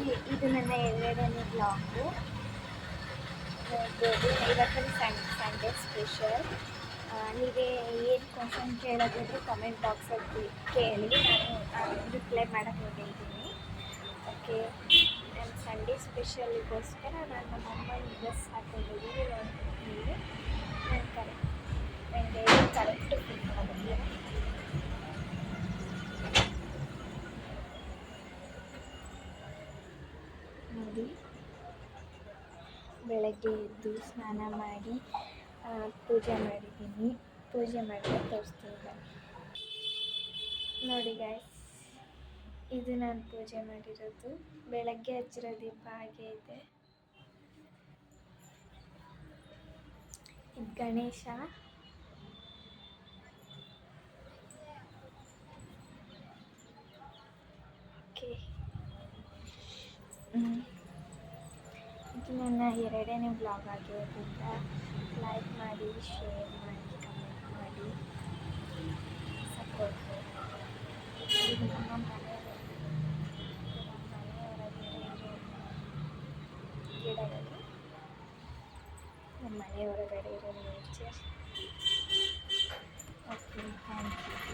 ಇದು ನನ್ನ ಎರಡನೇ ಬ್ಲಾಗು. ನೋಡ್ಬೋದು, ಇವತ್ತು ಸಂಡೇ ಸ್ಪೆಷಲ್. ನೀವೇ ಏನು ಕ್ವಶನ್ ಕೇಳೋದಿದ್ರೆ ಕಮೆಂಟ್ ಬಾಕ್ಸಲ್ಲಿ ಕೇಳಿ, ನಾನು ರಿಪ್ಲೈ ಮಾಡೋಕ್ಕೆ ಹೇಳಿದ್ದೀನಿ. ಓಕೆ, ನನ್ನ ಸಂಡೇ ಸ್ಪೆಷಲಿಗೋಸ್ಕರ ನಾನು ನಮ್ಮ ಅಮ್ಮನ ಡ್ರೆಸ್ ಹಾಕೊಂಡಿದ್ದೀನಿ. ನೋಡ್ತೀನಿ ನಾನು ನನಗೆ ಕರೆಕ್ಟ್ ಫಿಟ್ ಆಗುತ್ತೆ. ನೋಡಿ, ಬೆಳಗ್ಗೆ ಎದ್ದು ಸ್ನಾನ ಮಾಡಿ ಪೂಜೆ ಮಾಡಿದ್ದೀನಿ. ಪೂಜೆ ಮಾಡಿ ತೋರಿಸ್ತೀನಿ ಬನ್ನಿ. ನೋಡಿ ಗಾಯ್ಸ್, ಇದು ನಾನು ಪೂಜೆ ಮಾಡಿರೋದು. ಬೆಳಗ್ಗೆ ಹಚ್ಚಿರೋ ದೀಪ ಹಾಗೆ ಇದೆ. ಇದು ಗಣೇಶ. ಓಕೆ, ಇದು ನನ್ನ ಎರಡನೇ ಬ್ಲಾಗ್ ಆಗಿರೋದ್ರಿಂದ ಲೈಕ್ ಮಾಡಿ, ಶೇರ್ ಮಾಡಿ, ಕಮೆಂಟ್ ಮಾಡಿ, ಸಪೋರ್ಟ್ ಮಾಡಿ. ಇದು ನಮ್ಮ ಮನೆಯವರ ಗಿಡಗಳು, ನಮ್ಮ ಮನೆ ಹೊರಗಡೆ ಇರೋ ನೇಚರ್. Okay, thank you.